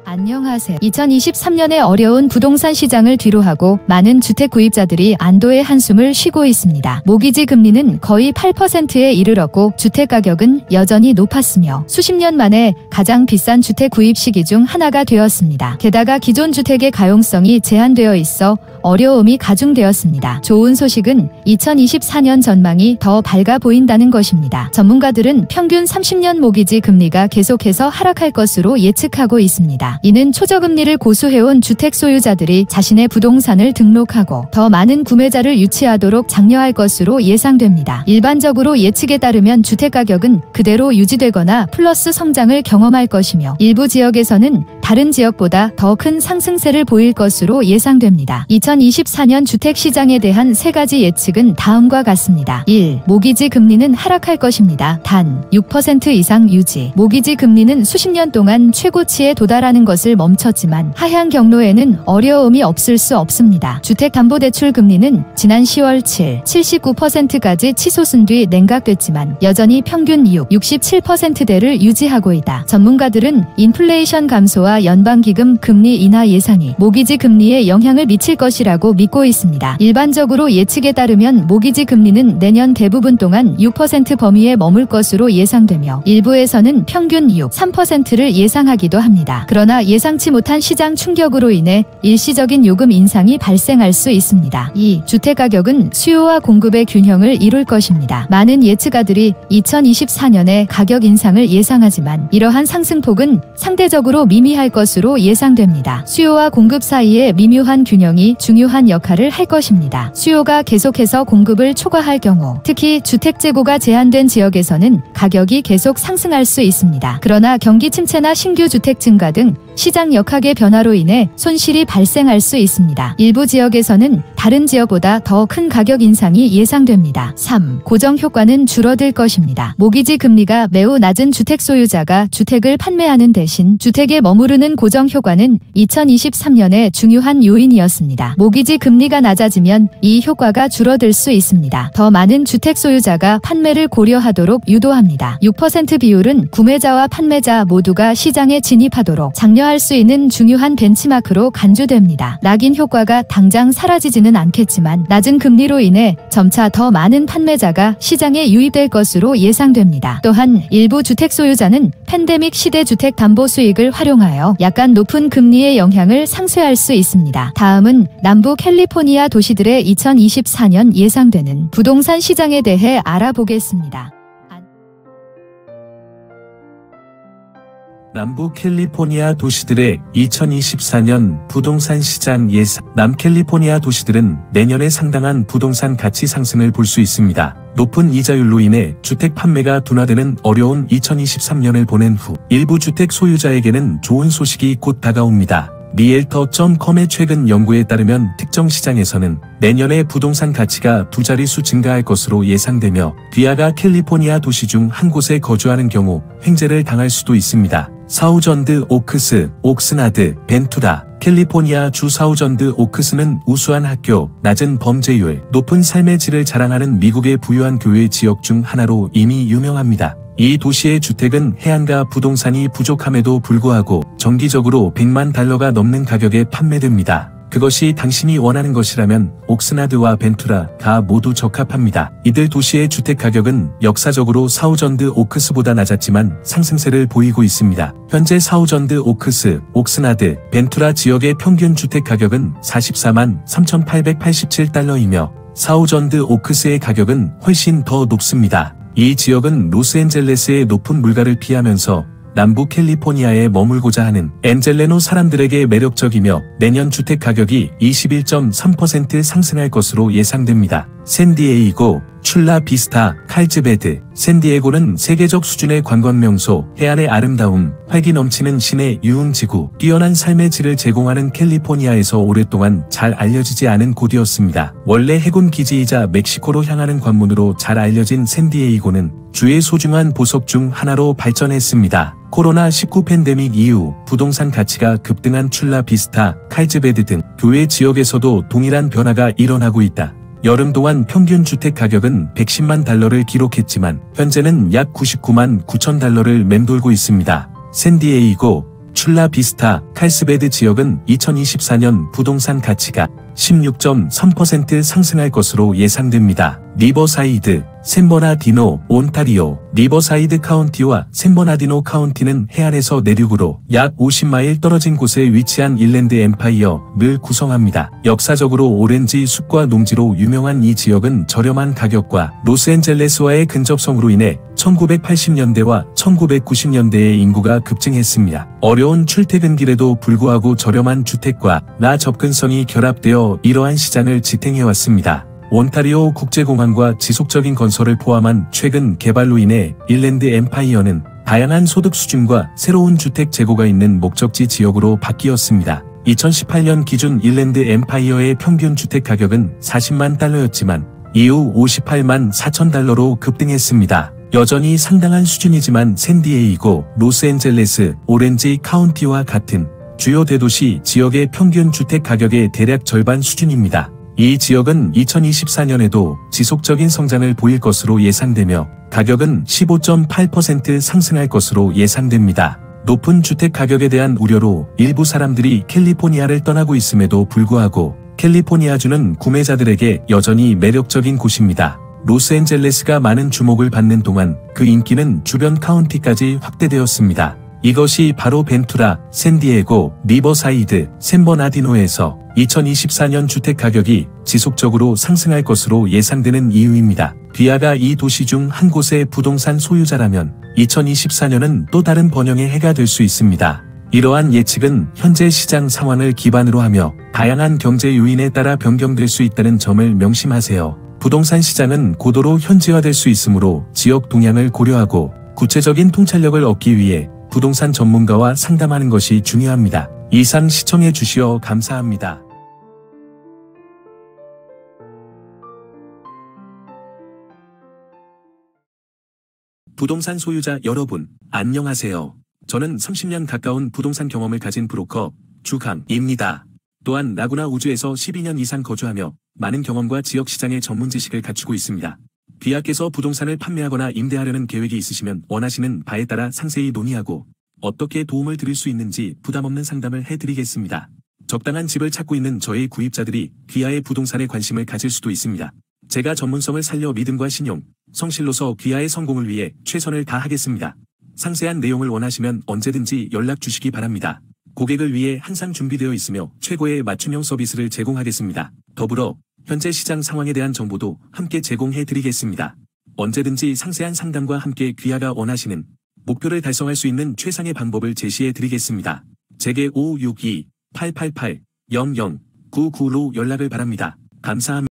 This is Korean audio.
안녕하세요. 2023년에 어려운 부동산 시장을 뒤로하고 많은 주택 구입자들이 안도의 한숨을 쉬고 있습니다. 모기지 금리는 거의 8%에 이르렀고 주택가격은 여전히 높았으며 수십 년 만에 가장 비싼 주택 구입 시기 중 하나가 되었습니다. 게다가 기존 주택의 가용성이 제한되어 있어 어려움이 가중되었습니다. 좋은 소식은 2024년 전망이 더 밝아 보인다는 것입니다. 전문가들은 평균 30년 모기지 금리가 계속해서 하락할 것으로 예측하고 있습니다. 이는 초저금리를 고수해온 주택 소유자들이 자신의 부동산을 등록하고 더 많은 구매자를 유치하도록 장려할 것으로 예상됩니다. 일반적으로 예측에 따르면 주택가격은 그대로 유지되거나 플러스 성장을 경험할 것이며 일부 지역에서는 다른 지역보다 더 큰 상승세를 보일 것으로 예상됩니다. 2024년 주택시장에 대한 세 가지 예측은 다음과 같습니다. 1. 모기지 금리는 하락할 것입니다. 단 6% 이상 유지. 모기지 금리는 수십 년 동안 최고치에 도달하는 것을 멈췄지만 하향 경로에는 어려움이 없을 수 없습니다. 주택담보대출 금리는 지난 10월 79%까지 치솟은 뒤 냉각됐지만 여전히 평균 67%대를 유지하고 있다. 전문가들은 인플레이션 감소와 연방기금 금리 인하 예상이 모기지 금리에 영향을 미칠 것이라고 믿고 있습니다. 일반적으로 예측에 따르면 모기지 금리는 내년 대부분 동안 6% 범위에 머물 것으로 예상되며 일부에서는 평균 3%를 예상하기도 합니다. 그러나 예상치 못한 시장 충격으로 인해 일시적인 요금 인상이 발생할 수 있습니다. 2. 주택가격은 수요와 공급의 균형을 이룰 것입니다. 많은 예측가들이 2024년에 가격 인상을 예상하지만 이러한 상승폭은 상대적으로 미미할 것으로 예상됩니다. 수요와 공급 사이의 미묘한 균형이 중요한 역할을 할 것입니다. 수요가 계속해서 공급을 초과할 경우 특히 주택 재고가 제한된 지역에서는 가격이 계속 상승할 수 있습니다. 그러나 경기 침체나 신규 주택 증가 등 시장 역학의 변화로 인해 손실이 발생할 수 있습니다. 일부 지역에서는 다른 지역보다 더 큰 가격 인상이 예상됩니다. 3. 고정 효과는 줄어들 것입니다. 모기지 금리가 매우 낮은 주택 소유자가 주택을 판매하는 대신 주택에 머무르는 고정 효과는 2023년의 중요한 요인이었습니다. 모기지 금리가 낮아지면 이 효과가 줄어들 수 있습니다. 더 많은 주택 소유자가 판매를 고려하도록 유도합니다. 6% 비율은 구매자와 판매자 모두가 시장에 진입하도록 장려할 수 있는 중요한 벤치마크로 간주됩니다. 낙인 효과가 당장 사라지지는 않겠지만 낮은 금리로 인해 점차 더 많은 판매자가 시장에 유입될 것으로 예상됩니다. 또한 일부 주택 소유자는 팬데믹 시대 주택 담보 수익을 활용하여 약간 높은 금리의 영향을 상쇄할 수 있습니다. 다음은 남부 캘리포니아 도시들의 2024년 예상되는 부동산 시장에 대해 알아보겠습니다. 남부 캘리포니아 도시들의 2024년 부동산 시장 예상. 남캘리포니아 도시들은 내년에 상당한 부동산 가치 상승을 볼 수 있습니다. 높은 이자율로 인해 주택 판매가 둔화되는 어려운 2023년을 보낸 후 일부 주택 소유자에게는 좋은 소식이 곧 다가옵니다. 리엘터.com의 최근 연구에 따르면 특정 시장에서는 내년에 부동산 가치가 두 자릿수 증가할 것으로 예상되며 귀하가 캘리포니아 도시 중 한 곳에 거주하는 경우 횡재를 당할 수도 있습니다. 사우전드 오크스, 옥스나드, 벤투라, 캘리포니아 주 사우전드 오크스는 우수한 학교, 낮은 범죄율, 높은 삶의 질을 자랑하는 미국의 부유한 교외 지역 중 하나로 이미 유명합니다. 이 도시의 주택은 해안가 부동산이 부족함에도 불구하고 정기적으로 $100만 넘는 가격에 판매됩니다. 그것이 당신이 원하는 것이라면 옥스나드와 벤투라가 모두 적합합니다. 이들 도시의 주택 가격은 역사적으로 사우전드 오크스보다 낮았지만 상승세를 보이고 있습니다. 현재 사우전드 오크스, 옥스나드, 벤투라 지역의 평균 주택 가격은 $44만 3,887이며 사우전드 오크스의 가격은 훨씬 더 높습니다. 이 지역은 로스앤젤레스의 높은 물가를 피하면서 남부 캘리포니아에 머물고자 하는 엔젤레노 사람들에게 매력적이며 내년 주택 가격이 21.3% 상승할 것으로 예상됩니다. 샌디에이고, 출라비스타, 칼즈베드. 샌디에고는 세계적 수준의 관광 명소, 해안의 아름다움, 활기 넘치는 시내 유흥지구, 뛰어난 삶의 질을 제공하는 캘리포니아에서 오랫동안 잘 알려지지 않은 곳이었습니다. 원래 해군 기지이자 멕시코로 향하는 관문으로 잘 알려진 샌디에이고는 주의 소중한 보석 중 하나로 발전했습니다. 코로나19 팬데믹 이후 부동산 가치가 급등한 출라비스타, 칼즈베드 등 교외 지역에서도 동일한 변화가 일어나고 있다. 여름 동안 평균 주택 가격은 $110만 기록했지만 현재는 약 $99만 9천 를 맴돌고 있습니다. 샌디에이고, 출라비스타, 칼스베드 지역은 2024년 부동산 가치가 16.3% 상승할 것으로 예상됩니다. 리버사이드, 샌버나디노, 온타리오, 리버사이드 카운티와 샌버나디노 카운티는 해안에서 내륙으로 약 50마일 떨어진 곳에 위치한 인랜드 엠파이어를 구성합니다. 역사적으로 오렌지 숲과 농지로 유명한 이 지역은 저렴한 가격과 로스앤젤레스와의 근접성으로 인해 1980년대와 1990년대에 인구가 급증했습니다. 어려운 출퇴근길에도 불구하고 저렴한 주택과 접근성이 결합되어 이러한 시장을 지탱해왔습니다. 온타리오 국제공항과 지속적인 건설을 포함한 최근 개발로 인해 인랜드 엠파이어는 다양한 소득 수준과 새로운 주택 재고가 있는 목적지 지역으로 바뀌었습니다. 2018년 기준 인랜드 엠파이어의 평균 주택 가격은 40만 달러였지만 이후 58만 4천 달러로 급등했습니다. 여전히 상당한 수준이지만 샌디에이고, 로스앤젤레스, 오렌지 카운티와 같은 주요 대도시 지역의 평균 주택 가격의 대략 절반 수준입니다. 이 지역은 2024년에도 지속적인 성장을 보일 것으로 예상되며 가격은 15.8% 상승할 것으로 예상됩니다. 높은 주택 가격에 대한 우려로 일부 사람들이 캘리포니아를 떠나고 있음에도 불구하고 캘리포니아주는 구매자들에게 여전히 매력적인 곳입니다. 로스앤젤레스가 많은 주목을 받는 동안 그 인기는 주변 카운티까지 확대되었습니다. 이것이 바로 벤투라, 샌디에고, 리버사이드, 샌버나디노에서 2024년 주택 가격이 지속적으로 상승할 것으로 예상되는 이유입니다. 귀하가 이 도시 중 한 곳의 부동산 소유자라면 2024년은 또 다른 번영의 해가 될 수 있습니다. 이러한 예측은 현재 시장 상황을 기반으로 하며 다양한 경제 요인에 따라 변경될 수 있다는 점을 명심하세요. 부동산 시장은 고도로 현지화될 수 있으므로 지역 동향을 고려하고 구체적인 통찰력을 얻기 위해 부동산 전문가와 상담하는 것이 중요합니다. 이상 시청해 주시어 감사합니다. 부동산 소유자 여러분, 안녕하세요. 저는 30년 가까운 부동산 경험을 가진 브로커 주강입니다. 또한 라구나 우주에서 12년 이상 거주하며 많은 경험과 지역시장의 전문 지식을 갖추고 있습니다. 귀하께서 부동산을 판매하거나 임대하려는 계획이 있으시면 원하시는 바에 따라 상세히 논의하고 어떻게 도움을 드릴 수 있는지 부담없는 상담을 해드리겠습니다. 적당한 집을 찾고 있는 저의 구입자들이 귀하의 부동산에 관심을 가질 수도 있습니다. 제가 전문성을 살려 믿음과 신용, 성실로서 귀하의 성공을 위해 최선을 다하겠습니다. 상세한 내용을 원하시면 언제든지 연락 주시기 바랍니다. 고객을 위해 항상 준비되어 있으며 최고의 맞춤형 서비스를 제공하겠습니다. 더불어 현재 시장 상황에 대한 정보도 함께 제공해 드리겠습니다. 언제든지 상세한 상담과 함께 귀하가 원하시는 목표를 달성할 수 있는 최상의 방법을 제시해 드리겠습니다. 제게 562-888-0099로 연락을 바랍니다. 감사합니다.